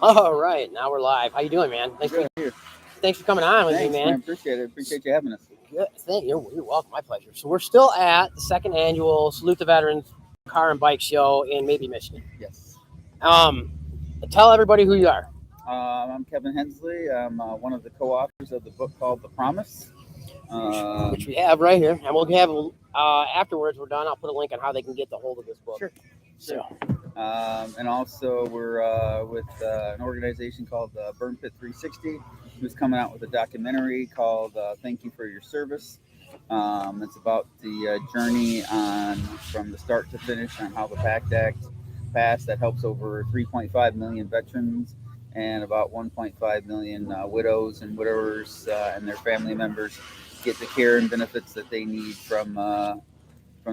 All right, now we're live. How you doing, man? Good. Here. Thanks for coming on with me, Thanks, man. man. Appreciate it. Appreciate you having us. Good. Thank you. You're welcome. My pleasure. So we're still at the second annual Salute the Veterans Car and Bike Show in Maybe, Michigan. Yes. Um, Tell everybody who you are. I'm Kevin Hensley. I'm one of the co-authors of the book called The Promise. Which we have right here, and we'll have afterwards we're done. I'll put a link on how they can get the hold of this book. Sure. So, And also we're with an organization called Burn Pit 360, who's coming out with a documentary called Thank You for Your Service. It's about the journey on from the start to finish on how the PACT Act passed that helps over 3.5 million veterans and about 1.5 million widows and widowers and their family members get the care and benefits that they need from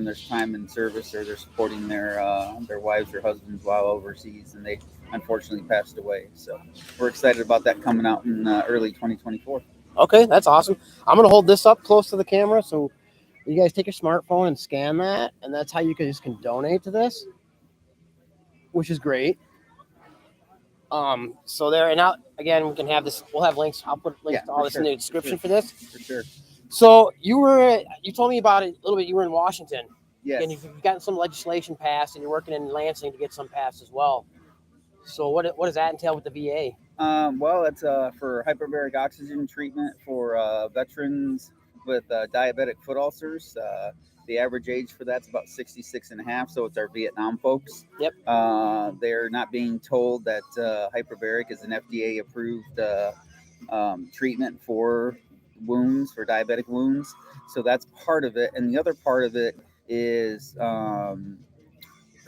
their time in service, or they're supporting their wives or husbands while overseas, and they unfortunately passed away. So we're excited about that coming out in early 2024. okay, that's awesome. I'm gonna hold this up close to the camera, so you guys take your smartphone and scan that, and that's how you guys can donate to this, which is great. So there, and now again, we can have this. We'll have links. I'll put links to all this in the description for this. For sure. So you told me about it a little bit. You were in Washington. Yes. And you've gotten some legislation passed, and you're working in Lansing to get some passed as well. So what does that entail with the VA? Well, it's for hyperbaric oxygen treatment for veterans with diabetic foot ulcers. The average age for that's about 66 and a half, so it's our Vietnam folks. Yep. They're not being told that hyperbaric is an FDA approved treatment for wounds, for diabetic wounds. So that's part of it. And the other part of it is the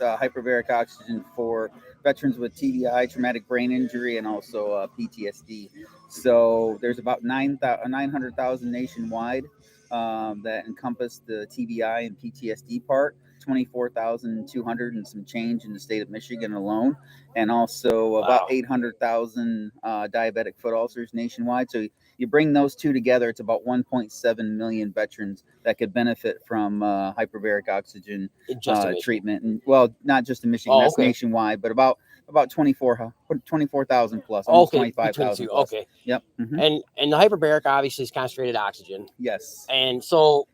hyperbaric oxygen for veterans with TBI, traumatic brain injury, and also PTSD. So there's about 900,000 nationwide that encompass the TBI and PTSD part, 24,200 and some change in the state of Michigan alone, and also about 800,000 diabetic foot ulcers nationwide. So you bring those two together, it's about 1.7 million veterans that could benefit from hyperbaric oxygen treatment. And well, not just in Michigan, that's nationwide, but about 24,000 plus, almost 25,000 plus. Okay. Yep. Mm-hmm. And the hyperbaric obviously is concentrated oxygen. Yes. And so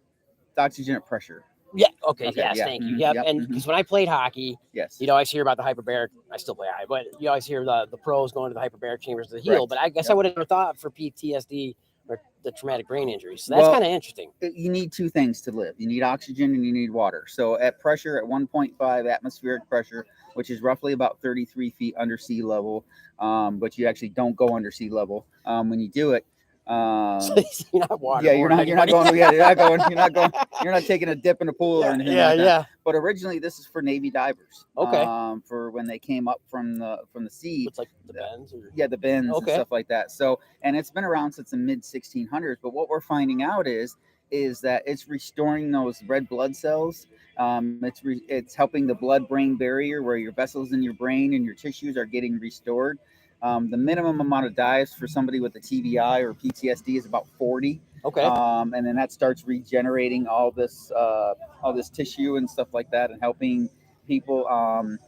it's oxygen at pressure. Yeah. Okay. Yes. Yeah. Thank you. Yep. And because when I played hockey, yes, you'd always hear about the hyperbaric. I still play hockey, but you always hear the pros going to the hyperbaric chambers to heal. Right. But I guess I would have never thought for PTSD or the traumatic brain injury. So that's kind of interesting. You need two things to live. You need oxygen and you need water. So at pressure, at 1.5 atmospheric pressure, which is roughly about 33 feet under sea level, but you actually don't go under sea level when you do it. So you're not water. Yeah, you're not going. Yeah, you're not taking a dip in a pool or anything. Like that. But originally, this is for Navy divers. Okay. For when they came up from the sea. It's like the bends. The bends and stuff like that. So, and it's been around since the mid 1600s. But what we're finding out is that it's restoring those red blood cells. It's helping the blood-brain barrier, where your vessels in your brain and your tissues are getting restored. The minimum amount of dives for somebody with a TBI or PTSD is about 40. Okay. And then that starts regenerating all this tissue and stuff like that, and helping people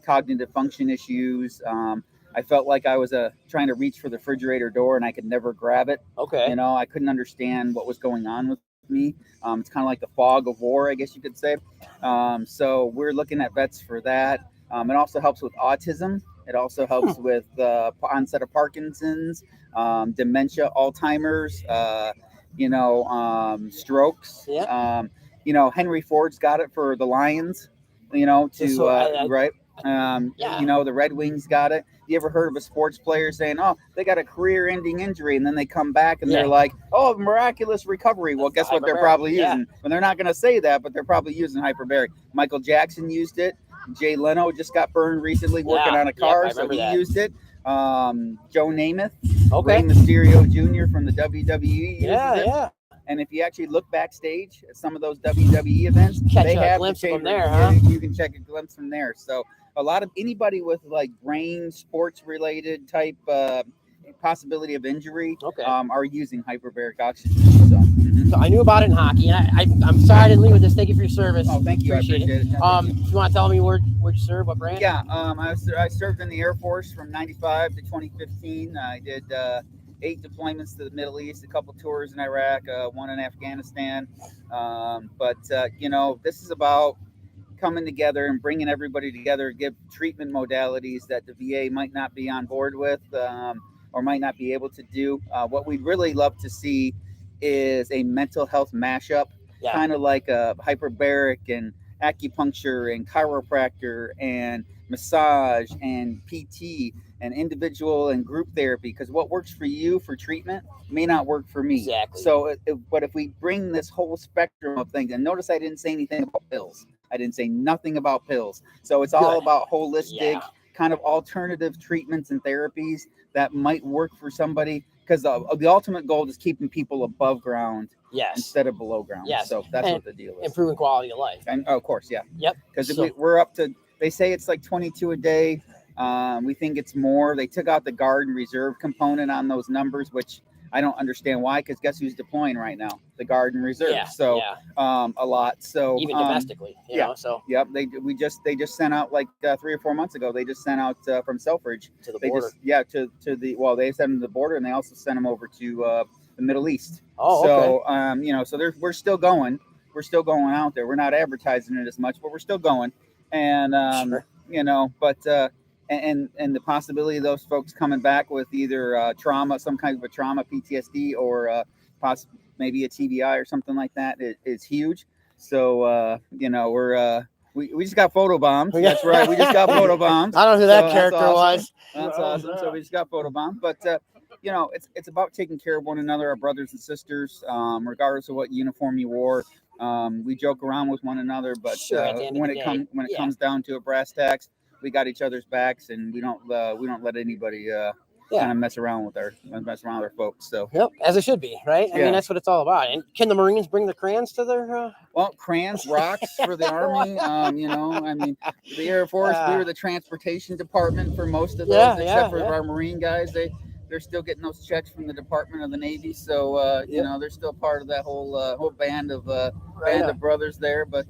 cognitive function issues. I felt like I was trying to reach for the refrigerator door and I could never grab it. Okay. I couldn't understand what was going on with me. It's kind of like the fog of war, I guess you could say. So we're looking at vets for that. It also helps with autism. It also helps with onset of Parkinson's, dementia, Alzheimer's, strokes. Yeah. Henry Ford's got it for the Lions, right? The Red Wings got it. You ever heard of a sports player saying, "Oh, they got a career-ending injury," and then they come back and they're like, "Oh, miraculous recovery"? Well, guess what? They're probably using. But they're not going to say that, but they're probably using hyperbaric. Michael Jackson used it. Jay Leno just got burned recently working on a car, so he used it. Joe Namath, Rey Mysterio Jr. from the WWE uses it. And if you actually look backstage at some of those WWE events, they have a glimpse from there, huh? You can check a glimpse from there. So a lot of anybody with like brain sports related type possibility of injury are using hyperbaric oxygen. So. I knew about it in hockey, and I'm sorry I didn't leave with this. Thank you for your service. Oh, thank you. Appreciate I appreciate it. Yeah, thank you. If you want to tell me where'd you serve, what brand? Yeah, I served in the Air Force from 95 to 2015. I did 8 deployments to the Middle East, a couple tours in Iraq, one in Afghanistan. This is about coming together and bringing everybody together, give treatment modalities that the VA might not be on board with or might not be able to do. What we'd really love to see is a mental health mashup, kind of like a hyperbaric and acupuncture and chiropractor and massage and PT and individual and group therapy, because what works for you for treatment may not work for me. Exactly. So, but if we bring this whole spectrum of things, and notice I didn't say anything about pills. I didn't say nothing about pills. So it's all about holistic, kind of alternative treatments and therapies that might work for somebody, because the ultimate goal is keeping people above ground instead of below ground. So that's what the deal is. Improving quality of life. And of course, yeah. Yep. Because we're up to, they say it's like 22 a day. We think it's more. They took out the guard and reserve component on those numbers, which I don't understand why, because guess who's deploying right now? The Guard and Reserve. A lot. So even domestically, you know. So they just sent out like 3 or 4 months ago. They just sent out from Selfridge to the border. They sent them to the border, and they also sent them over to the Middle East. We're still going. We're still going out there. We're not advertising it as much, but we're still going. And and the possibility of those folks coming back with either trauma, some kind of a trauma, PTSD, or maybe a TBI or something like that is huge. So, we just got photobombed. That's right. We just got photobombed. I don't know who that character was. That's awesome. So we just got photobombed. But, it's about taking care of one another, our brothers and sisters, regardless of what uniform you wore. We joke around with one another, but when it comes down to a brass tacks, we got each other's backs, and we don't let anybody kind of mess around with our folks. So as it should be, right? I mean, that's what it's all about. And can the Marines bring the crayons to their? Well, crayons, rocks for the Army. The Air Force, we were the transportation department for most of those, except for our Marine guys. They're still getting those checks from the Department of the Navy, so they're still part of that whole band of brothers there. But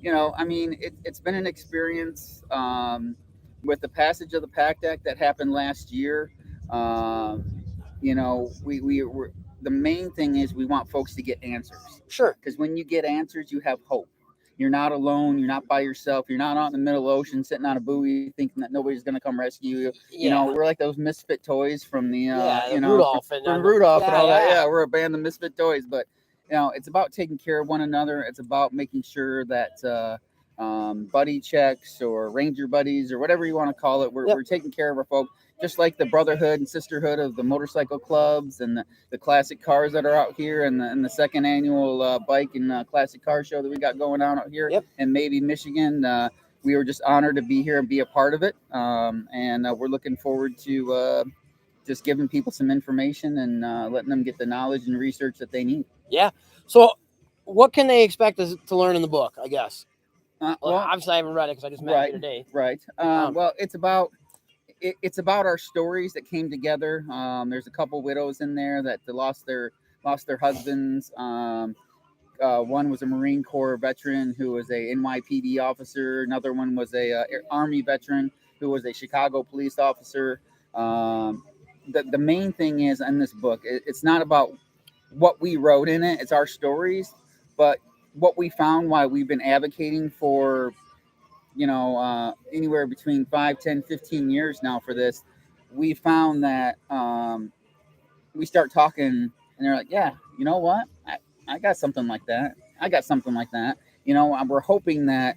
it's been an experience with the passage of the PACT Act that happened last year. We were, the main thing is we want folks to get answers. Sure. Because when you get answers, you have hope. You're not alone. You're not by yourself. You're not out in the middle of the ocean sitting on a buoy thinking that nobody's going to come rescue you. We're like those misfit toys from the Rudolph and all that. Yeah, we're a band of misfit toys, but it's about taking care of one another. It's about making sure that buddy checks or ranger buddies or whatever you want to call it, we're taking care of our folk, just like the brotherhood and sisterhood of the motorcycle clubs and the classic cars that are out here, and the second annual bike and classic car show that we got going on out here in Maybe, Michigan. We were just honored to be here and be a part of it, and we're looking forward to just giving people some information and letting them get the knowledge and research that they need. Yeah. So what can they expect to learn in the book, I guess? Obviously I haven't read it because I just met you today. Right. Well, it's about our stories that came together. There's a couple widows in there that lost their husbands. One was a Marine Corps veteran who was a NYPD officer. Another one was a Army veteran who was a Chicago police officer. The main thing is in this book, it's not about what we wrote in it. It's our stories, but what we found while we've been advocating for, anywhere between 5, 10, 15 years now for this, we found that we start talking and they're like, yeah, you know what? I got something like that. We're hoping that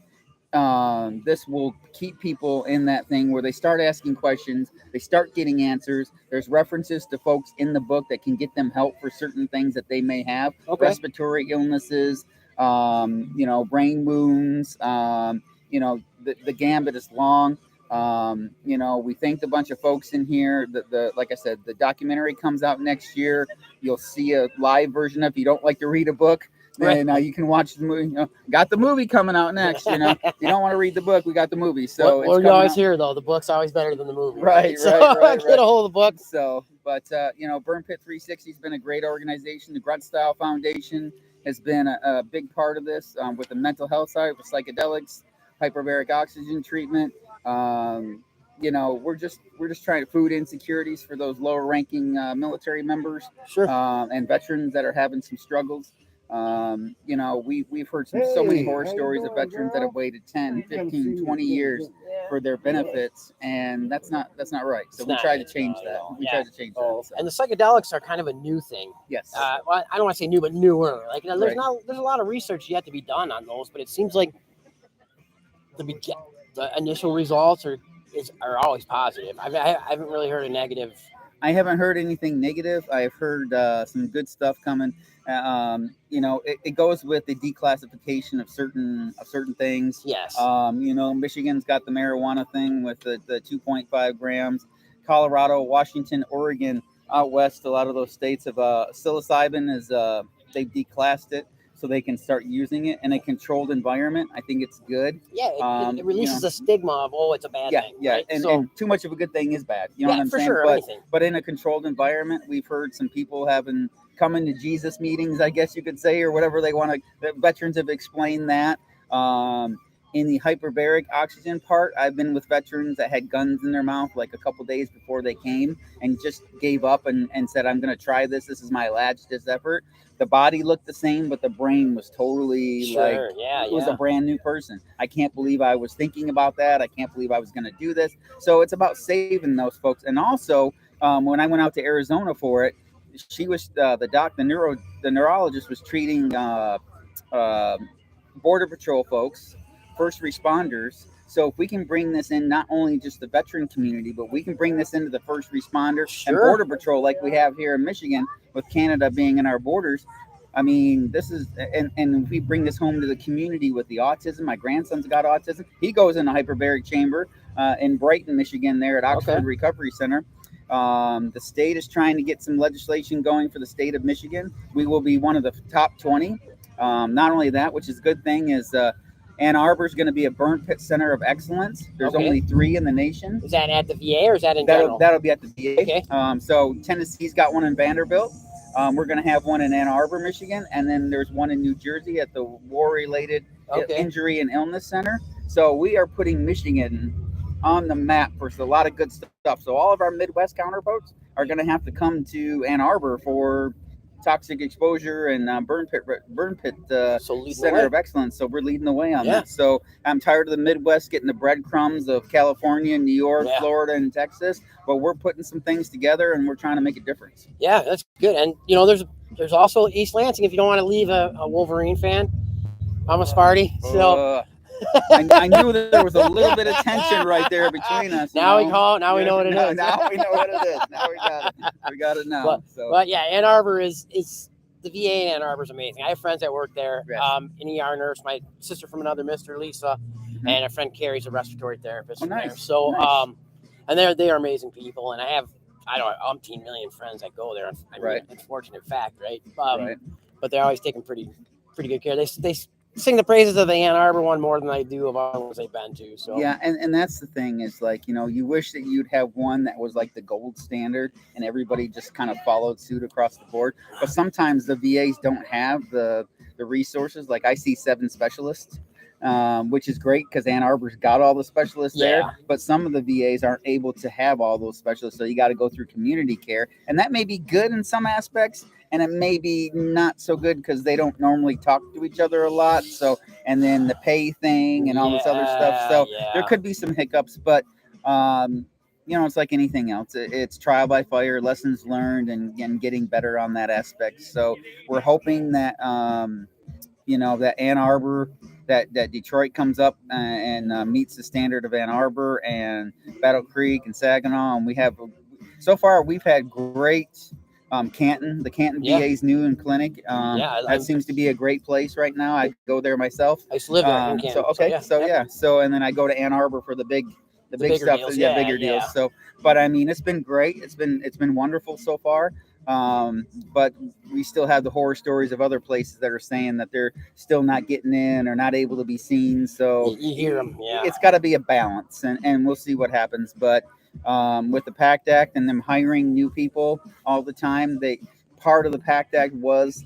this will keep people in that thing where they start asking questions, they start getting answers. There's references to folks in the book that can get them help for certain things that they may have, respiratory illnesses, brain wounds, the gambit is long. We thanked a bunch of folks in here. Like I said, the documentary comes out next year. You'll see a live version of it if you don't like to read a book. Right. And you can watch the movie. Got the movie coming out next. You don't want to read the book. We got the movie. So what you coming always out. hear though, the book's always better than the movie. Right. So Right. get a hold of the book. So, but Burn Pit 360 has been a great organization. The Grunt Style Foundation has been a big part of this with the mental health side, with psychedelics, hyperbaric oxygen treatment. We're just trying to food insecurities for those lower ranking military members Sure. and veterans that are having some struggles. We've heard so many horror stories of veterans that have waited 10, 15, 20 years for their benefits, and that's not right. So we try to change that. We try to change that. So. And the psychedelics are kind of a new thing. Yes. Well, I don't want to say new, but newer. Like there's Right. there's a lot of research yet to be done on those, but it seems like the initial results are always positive. I haven't really heard a negative. I haven't heard anything negative. I've heard some good stuff coming. It goes with the declassification of certain things. Yes. Michigan's got the marijuana thing with the 2.5 grams. Colorado, Washington, Oregon, out west, a lot of those states have psilocybin is they've declassed it so they can start using it in a controlled environment. I think it's good. Yeah, it releases the stigma of it's a bad thing. Yeah, right? and too much of a good thing is bad. You know what I'm for saying? sure. But in a controlled environment, we've heard some people coming to Jesus meetings, I guess you could say, or whatever they want to. The veterans have explained that. In the hyperbaric oxygen part, I've been with veterans that had guns in their mouth like a couple days before they came and just gave up and said, I'm going to try this. This is my last effort. The body looked the same, but the brain was totally it was a brand new person. I can't believe I was thinking about that. I can't believe I was going to do this. So it's about saving those folks. And also, when I went out to Arizona for it, she was the neurologist was treating Border Patrol folks, first responders. So if we can bring this in, not only just the veteran community, but we can bring this into the first responder and Border Patrol like we have here in Michigan with Canada being in our borders. I mean, this is, and if we bring this home to the community with the autism, my grandson's got autism. He goes in a hyperbaric chamber in Brighton, Michigan, there at Oxford Recovery Center. The state is trying to get some legislation going for the state of Michigan. We will be one of the top 20. Not only that, which is a good thing, is Ann Arbor is going to be a burn pit center of excellence. There's only 3 in the nation. Is that at the VA or is that in general? That'll be at the VA. Okay. So Tennessee's got one in Vanderbilt. We're going to have one in Ann Arbor, Michigan, and then there's one in New Jersey at the War-Related Injury and Illness Center. So we are putting Michigan on the map for a lot of good stuff. So all of our Midwest counterparts are going to have to come to Ann Arbor for toxic exposure and burn pit center of excellence. So we're leading the way on that. So I'm tired of the Midwest getting the breadcrumbs of California, New York, Florida, and Texas, but we're putting some things together and we're trying to make a difference. Yeah, that's good. And there's also East Lansing if you don't want to leave a Wolverine fan. I'm a Sparty. So I knew that there was a little bit of tension right there between us. Now we know what it is. Now we know what it is. Now we got it. We got it now. But yeah, Ann Arbor is the VA in Ann Arbor is amazing. I have friends that work there. Yes. An ER nurse, my sister from another mister, Lisa, and a friend Carrie's a respiratory therapist from there. So and they are amazing people, and I have umpteen million friends that go there. Unfortunate fact, right? But they're always taking pretty good care. They sing the praises of the Ann Arbor one more than I do of other ones they've been to. So yeah, and that's the thing is you wish that you'd have one that was like the gold standard and everybody just kind of followed suit across the board. But sometimes the VAs don't have the resources. Like I see 7 specialists, which is great because Ann Arbor's got all the specialists there. But some of the VAs aren't able to have all those specialists, so you got to go through community care, and that may be good in some aspects. And it may be not so good because they don't normally talk to each other a lot. So, and then the pay thing and all this other stuff. So there could be some hiccups, but it's like anything else. It's trial by fire, lessons learned, and getting better on that aspect. So we're hoping that that Ann Arbor, that Detroit comes up and meets the standard of Ann Arbor and Battle Creek and Saginaw, and so far we've had great. Canton, the Canton VA's new in clinic. That seems to be a great place right now. I go there myself. I used to live there in Canton. So and then I go to Ann Arbor for the big stuff, deals. Bigger deals. So, but I mean, it's been great. It's been wonderful so far. But we still have the horror stories of other places that are saying that they're still not getting in or not able to be seen. So You hear them, yeah. It's got to be a balance, and we'll see what happens. But with the PACT Act and them hiring new people all the time, part of the PACT Act was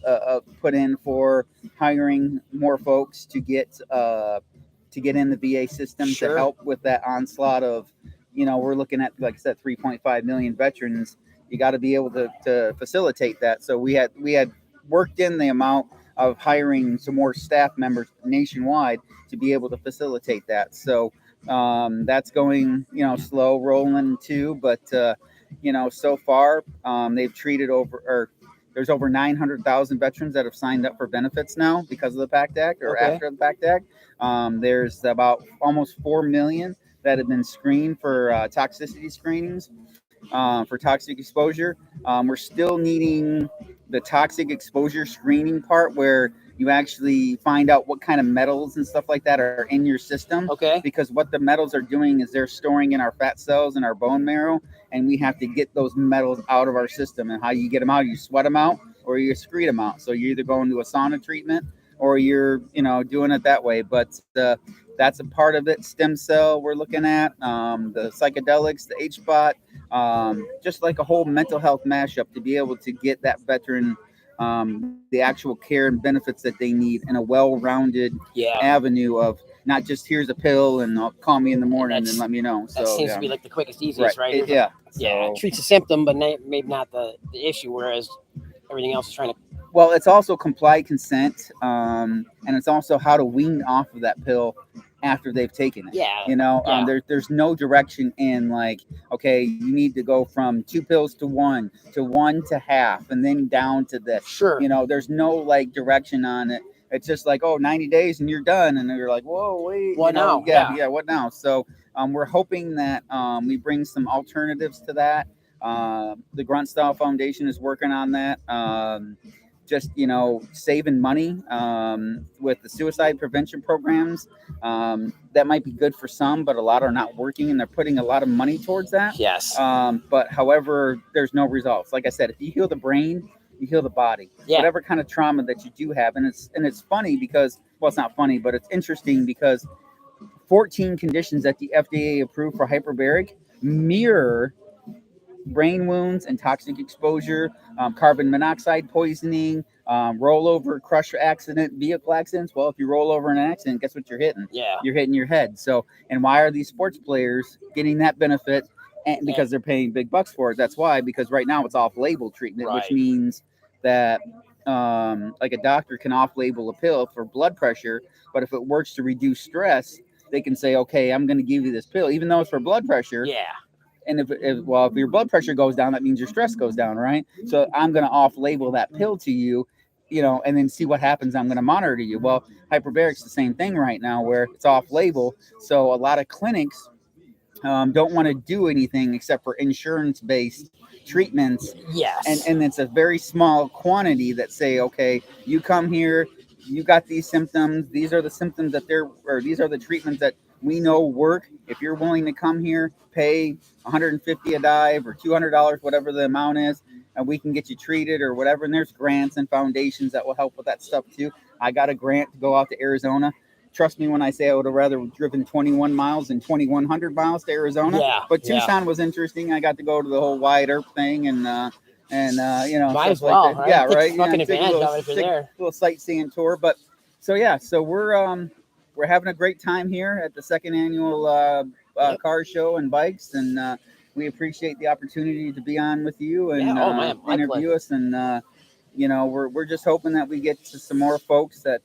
put in for hiring more folks to get in the VA system Sure. to help with that onslaught of, we're looking at, like I said, 3.5 million veterans. You got to be able to facilitate that. So we had worked in the amount of hiring some more staff members nationwide to be able to facilitate that. So that's going, slow rolling too. But so far they've treated there's over 900,000 veterans that have signed up for benefits now because of the PACT Act or Okay. after the PACT Act. There's about almost 4 million that have been screened for toxicity screenings for toxic exposure. We're still needing the toxic exposure screening part where you actually find out what kind of metals and stuff like that are in your system. Okay. Because what the metals are doing is they're storing in our fat cells and our bone marrow, and we have to get those metals out of our system. And how you get them out, you sweat them out or you excrete them out. So you're either going to a sauna treatment or you're, doing it that way. But that's a part of it. Stem cell we're looking at, the psychedelics, the HBOT, just like a whole mental health mashup to be able to get that veteran the actual care and benefits that they need in a well-rounded avenue of not just here's a pill and call me in the morning and let me know. So that seems to be like the quickest, easiest, right? Yeah. It treats a symptom, but maybe not the issue, whereas everything else is trying to. Well, it's also complied consent, and it's also how to wean off of that pill after they've taken it. Yeah. There's no direction in like, okay, you need to go from 2 pills to 1 to half and then down to this. Sure. There's no like direction on it. It's just like, 90 days and you're done. And you're like, whoa, wait. What now? Yeah. What now? So we're hoping that we bring some alternatives to that. The Grunt Style Foundation is working on that. Just saving money with the suicide prevention programs that might be good for some, but a lot are not working, and they're putting a lot of money towards that. Yes. But however, there's no results. Like I said, if you heal the brain, you heal the body. Whatever kind of trauma that you do have, and it's funny because, well, it's not funny, but it's interesting because 14 conditions that the FDA approved for hyperbaric mirror brain wounds and toxic exposure, carbon monoxide poisoning, rollover, crush accident, vehicle accidents. Well, if you roll over in an accident, guess what you're hitting? Yeah. You're hitting your head. So, and why are these sports players getting that benefit? And because they're paying big bucks for it. That's why, because right now it's off-label treatment, which means that like a doctor can off-label a pill for blood pressure, but if it works to reduce stress, they can say, okay, I'm going to give you this pill, even though it's for blood pressure. Yeah. And if your blood pressure goes down, that means your stress goes down, right? So I'm going to off-label that pill to you, and then see what happens. I'm going to monitor you. Well, hyperbaric's the same thing right now, where it's off-label. So a lot of clinics don't want to do anything except for insurance-based treatments. Yes. And it's a very small quantity that say, okay, you come here, you got these symptoms. These are the symptoms these are the treatments that we know work. If you're willing to come here, pay $150 a dive or $200, whatever the amount is, and we can get you treated or whatever. And there's grants and foundations that will help with that stuff too. I got a grant to go out to Arizona. Trust me when I say I would have rather driven 21 miles than 2,100 miles to Arizona. Yeah. But Tucson was interesting. I got to go to the whole Wyatt Earp thing and might as well, well, like that. right? Right. Fucking advantage of it if you're there. Little sightseeing tour, but so we're having a great time here at the second annual car show and bikes, and we appreciate the opportunity to be on with you and interview us. And we're just hoping that we get to some more folks that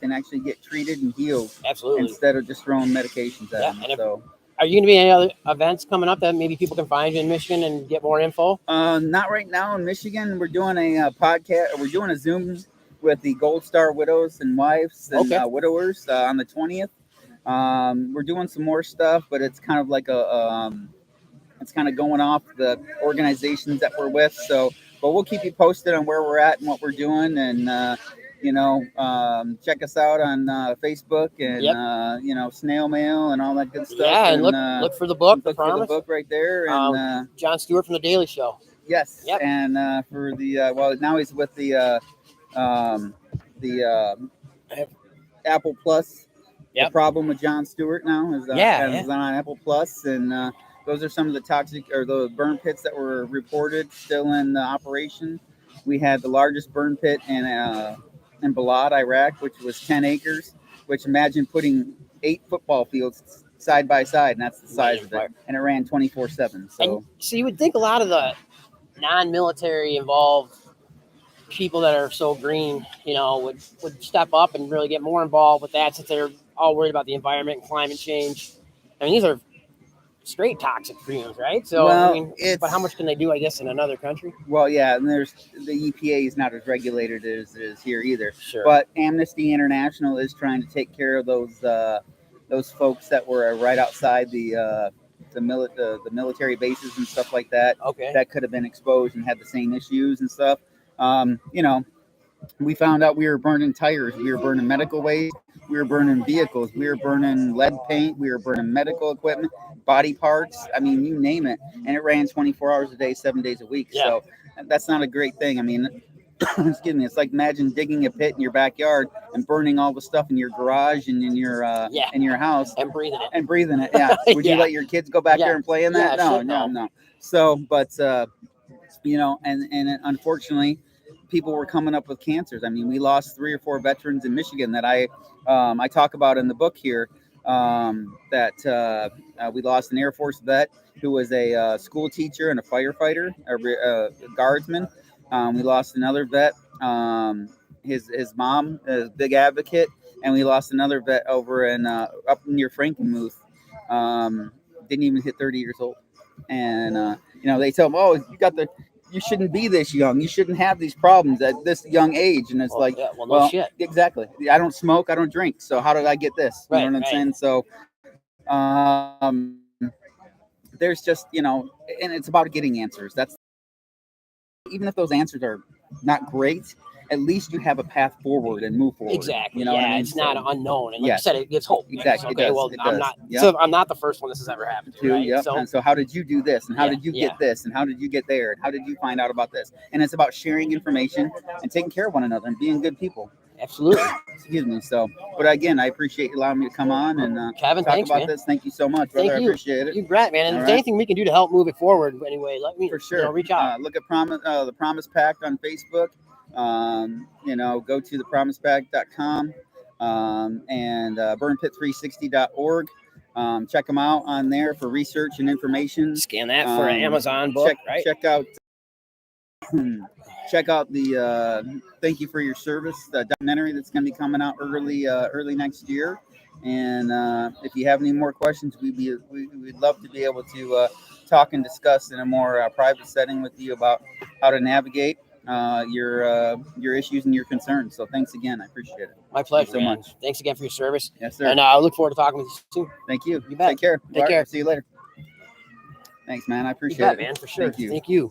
can actually get treated and healed, absolutely, instead of just throwing medications at them. So. Are you going to be any other events coming up that maybe people can find you in Michigan and get more info? Not right now in Michigan. We're doing a podcast. We're doing a Zoom with the Gold Star Widows and Wives and Widowers on the 20th. We're doing some more stuff, but it's kind of like it's kind of going off the organizations that we're with. So, but we'll keep you posted on where we're at and what we're doing, and check us out on Facebook and snail mail and all that good stuff. Yeah, and look for the book. Look for the book right there. And Jon Stewart from The Daily Show. Yes. Yep. And for the well, now he's with the Apple Plus. Yep. The problem with Jon Stewart now is Yeah. on Apple Plus, and those are some of the toxic or the burn pits that were reported still in operation. We had the largest burn pit in Balad, Iraq, which was 10 acres. Which imagine putting 8 football fields side by side, and that's the size of it. And it ran 24/7. So, so you would think a lot of the non-military involved people that are so green, would step up and really get more involved with that, since they're all worried about the environment and climate change. I mean, these are straight toxic fumes, right? So, but how much can they do, I guess, in another country? Well, yeah, and the EPA is not as regulated as it is here either. Sure. But Amnesty International is trying to take care of those folks that were right outside the military bases and stuff like that. Okay. That could have been exposed and had the same issues and stuff. We found out we were burning tires, we were burning medical waste, we were burning vehicles, we were burning lead paint, we were burning medical equipment, body parts. I mean, you name it. And it ran 24 hours a day, 7 days a week. Yeah. So that's not a great thing. I mean, excuse me. It's like imagine digging a pit in your backyard and burning all the stuff in your garage and in your house and breathing it. Yeah. Would you let your kids go back there and play in that? No. So, but and unfortunately, people were coming up with cancers. I mean, we lost 3 or 4 veterans in Michigan that I talk about in the book here. We lost an Air Force vet who was a school teacher and a firefighter, a guardsman. We lost another vet. His mom is a big advocate, and we lost another vet over in up near Frankenmuth. Didn't even hit 30 years old, and they tell him, "Oh, you shouldn't be this young. You shouldn't have these problems at this young age." And it's no shit. Exactly. I don't smoke. I don't drink. So how did I get this? You know what I'm saying? So, there's just, and it's about getting answers. That's even if those answers are not great, at least you have a path forward and move forward. Exactly. What I mean? It's not unknown. And like you said, it gives hope. Exactly. Right? So I'm not the first one this has ever happened to. Right? Yep. And so how did you do this? And how did you get this? And how did you get there? And how did you find out about this? And it's about sharing information and taking care of one another and being good people. Absolutely. Excuse me. So, but again, I appreciate you allowing me to come on and Kevin, talk about this. Thank you so much, brother. I appreciate it. You bet, man. And if there's anything we can do to help move it forward, anyway, let me reach out. Look at the Promise Pact on Facebook. Go to thepromisepact.com and burnpit360.org. Check them out on there for research and information. Scan that for an Amazon book, right? Check out the Thank You for Your Service, the documentary that's going to be coming out early next year. And if you have any more questions, we'd love to be able to talk and discuss in a more private setting with you about how to navigate your issues and your concerns. So thanks again. I appreciate it. My pleasure. Thanks so much. Thanks again for your service. Yes, sir. And I look forward to talking with you soon. Thank you. You bet. Take care. Take care. See you later. Thanks, man. I appreciate it. Man, for sure. Thank you. Thank you.